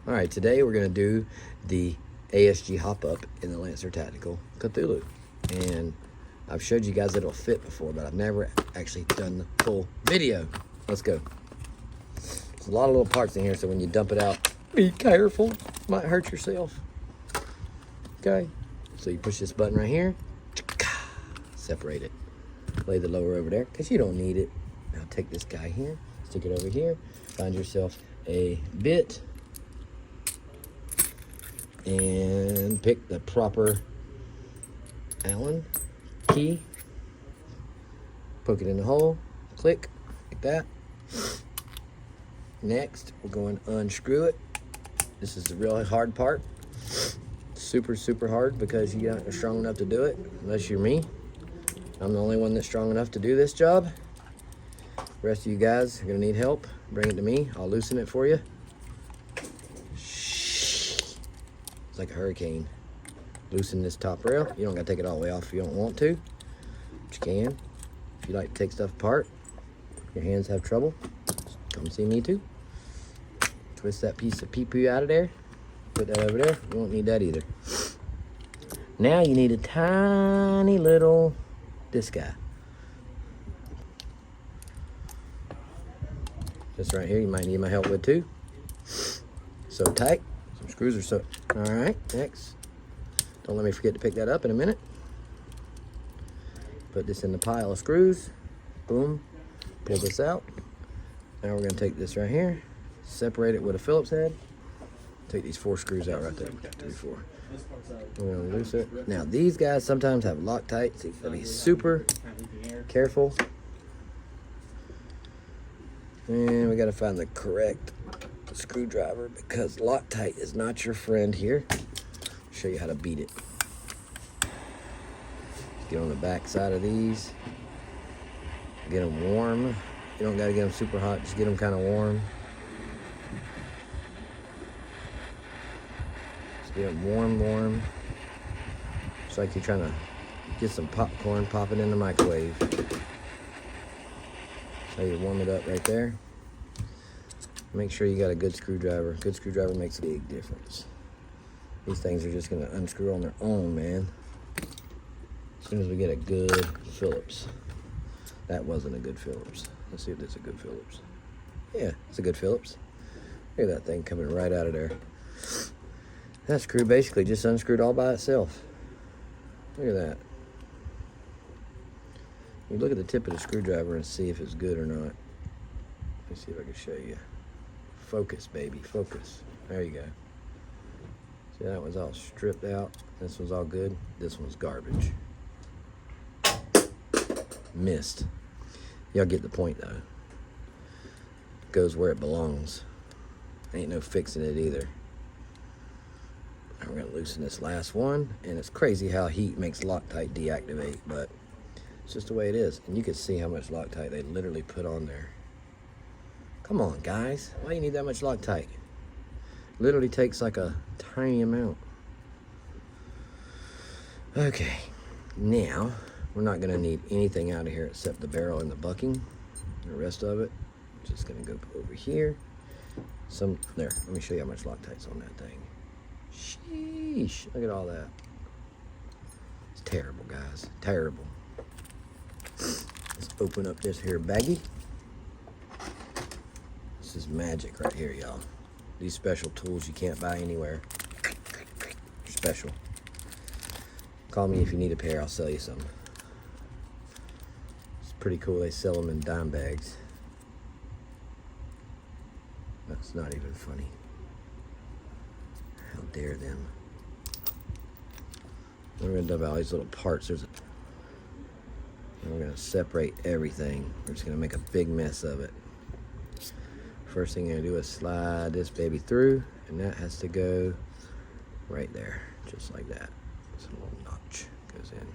All right, today we're going to do the ASG hop-up in the Lancer Tactical Cthulhu. And I've showed you guys that it'll fit before, but I've never actually done the full video. Let's go. There's a lot of little parts in here, so when you dump it out, be careful. Might hurt yourself. Okay, so you push this button right here, separate it. Lay the lower over there, because you don't need it. Now take this guy here, stick it over here, find yourself a bit, and pick the proper Allen key. Poke it in the hole, click, like that. Next, we're going to unscrew it. This is the really hard part. Super, super hard because you're not strong enough to do it, unless you're me. I'm the only one that's strong enough to do this job. The rest of you guys are gonna need help. Bring it to me, I'll loosen it for you. It's like a hurricane. Loosen this top rail. You don't gotta take it all the way off if you don't want to, but you can. If you like to take stuff apart, your hands have trouble, come see me too. Twist that piece of pee-poo out of there. Put that over there. You won't need that either. Now you need a tiny little, this guy. This right here, you might need my help with too. So tight. Some screws are so. All right, next. Don't let me forget to pick that up in a minute. Put this in the pile of screws. Boom. Pull this out. Now we're gonna take this right here, separate it with a Phillips head. Take these 4 screws out right there. 3, 4. We're gonna loose it. Now these guys sometimes have Loctite, so you gotta be super careful. And we gotta find the correct screwdriver because Loctite is not your friend here. I'll show you how to beat it. Get on the back side of these. Get them warm. You don't gotta get them super hot, just get them kind of warm. Get them warm. It's like you're trying to get some popcorn, pop it in the microwave. So you warm it up right there. Make sure you got a good screwdriver. Good screwdriver makes a big difference. These things are just gonna unscrew on their own, man. As soon as we get a good Phillips. That wasn't a good Phillips. Let's see if this is a good Phillips. Yeah, it's a good Phillips. Look at that thing coming right out of there. That screw basically just unscrewed all by itself. Look at that. You look at the tip of the screwdriver and see if it's good or not. Let me see if I can show you. Focus, baby, focus. There you go. See, that one's all stripped out. This one's all good. This one's garbage. Missed. Y'all get the point though. Goes where it belongs. Ain't no fixing it either. We're gonna loosen this last one, and it's crazy how heat makes Loctite deactivate, but it's just the way it is. And you can see how much Loctite they literally put on there. Come on, guys, why do you need that much Loctite? Literally takes like a tiny amount. Okay, now we're not gonna need anything out of here except the barrel and the bucking. The rest of it, just gonna go over here. There, let me show you how much Loctite's on that thing. Sheesh, look at all that. It's terrible, guys, terrible. Let's open up this here baggie. This is magic right here, y'all. These special tools you can't buy anywhere. They're special. Call me if you need a pair, I'll sell you some. It's pretty cool, they sell them in dime bags. That's not even funny. How dare them. We're gonna dump out all these little parts. And we're gonna separate everything. We're just gonna make a big mess of it. First thing you're gonna do is slide this baby through, and that has to go right there, just like that. So a little notch goes in.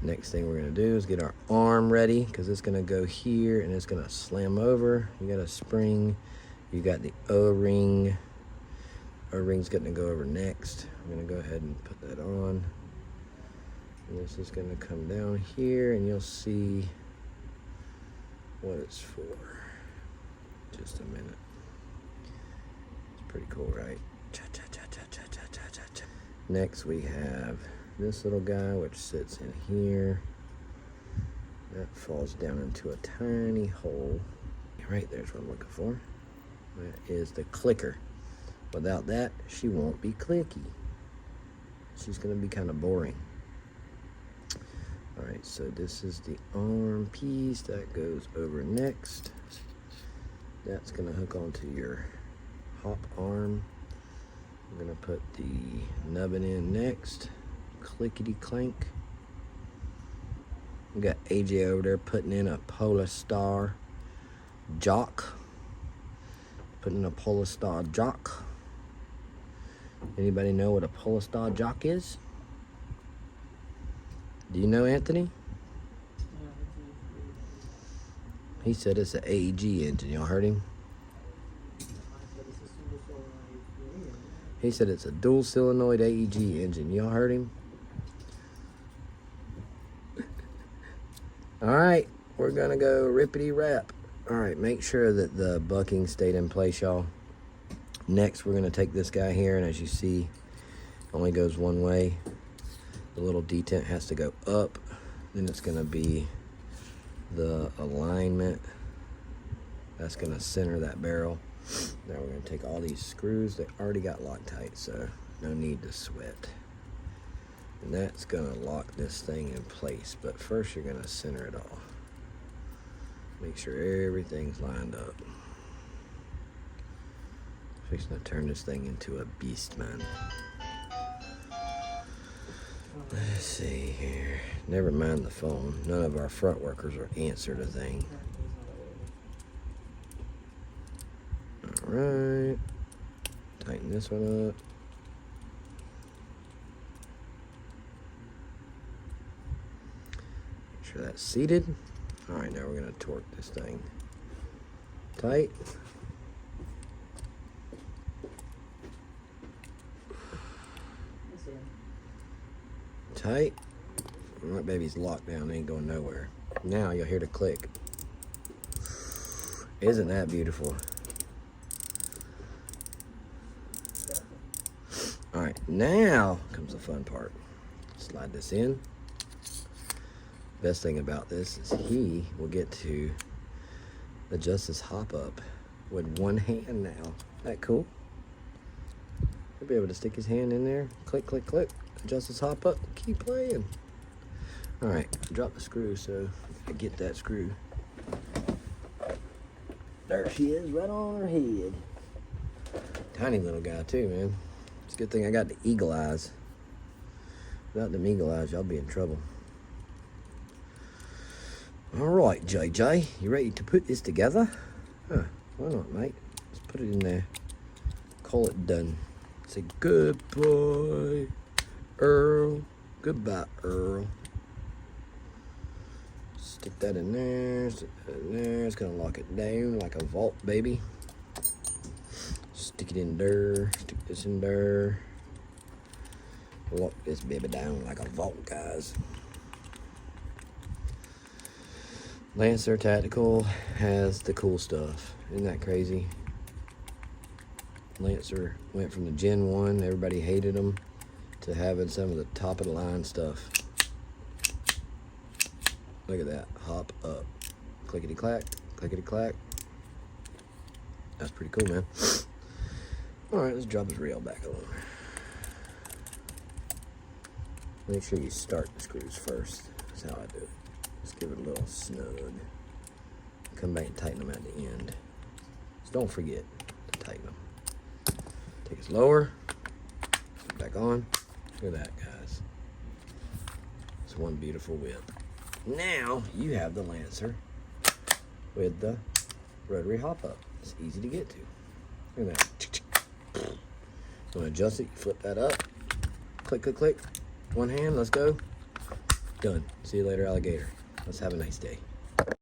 Next thing we're gonna do is get our arm ready, because it's gonna go here and it's gonna slam over. You got a spring, you got the O-ring. O-ring's gonna go over next. I'm gonna go ahead and put that on. And this is gonna come down here, and you'll see what it's for. Just a minute. It's Pretty cool, right? Next we have this little guy, which sits in here. That falls down into a tiny hole. Right there's what I'm looking for. That is the clicker. Without that, she won't be clicky. She's gonna be kind of boring. All right, so this is the arm piece that goes over next. That's gonna hook onto your hop arm. We're gonna put the nubbin in next. Clickety clank. We got AJ over there putting in a Polar Star jock. Putting in a Polar Star jock. Anybody know what a Polar Star jock is? Do you know, Anthony? He said it's an AEG engine. Y'all heard him? He said it's a dual solenoid AEG engine. Y'all heard him? All right, we're gonna go rippity wrap. All right, make sure that the bucking stayed in place, y'all. Next, we're gonna take this guy here, and as you see, only goes one way. The little detent has to go up. Then it's gonna be the alignment. That's gonna center that barrel. Now we're gonna take all these screws. They already got Loctite, so no need to sweat. And that's gonna lock this thing in place. But first you're gonna center it all. Make sure everything's lined up. Fixing to turn this thing into a beast, man. Let's see here. Never mind the phone. None of our front workers will answer the thing. Alright. Tighten this one up. Make sure that's seated. Alright, now we're going to torque this thing tight. Tight. That baby's locked down, ain't going nowhere. Now you'll hear the click. Isn't that beautiful? All right, now comes the fun part. Slide this in. Best thing about this is he will get to adjust his hop up with one hand now. Isn't that cool? He'll be able to stick his hand in there, click, click, click. Adjust his hop up, keep playing. All right, drop the screw so I get that screw. There she is, right on her head. Tiny little guy too, man. It's a good thing I got the eagle eyes. Without them eagle eyes, y'all be in trouble. All right, JJ, you ready to put this together? Huh, why not, mate? Let's put it in there. Call it done. Say good boy. Earl. Goodbye, Earl. Stick that in there. Stick that in there. It's going to lock it down like a vault, baby. Stick it in there. Stick this in there. Lock this baby down like a vault, guys. Lancer Tactical has the cool stuff. Isn't that crazy? Lancer went from the Gen 1, everybody hated them, to having some of the top of the line stuff. Look at that, hop up. Clickety clack, clickety clack. That's pretty cool, man. All right, let's drop his rail back a little. Make sure you start the screws first. That's how I do it. Just give it a little snug. Come back and tighten them at the end. Just don't forget to tighten them. Take us lower, back on. Look at that, guys. It's one beautiful whip. Now you have the Lancer with the rotary hop up. It's easy to get to. Look at that. You want to adjust it, you flip that up. Click, click, click. One hand, let's go. Done. See you later, alligator. Let's have a nice day.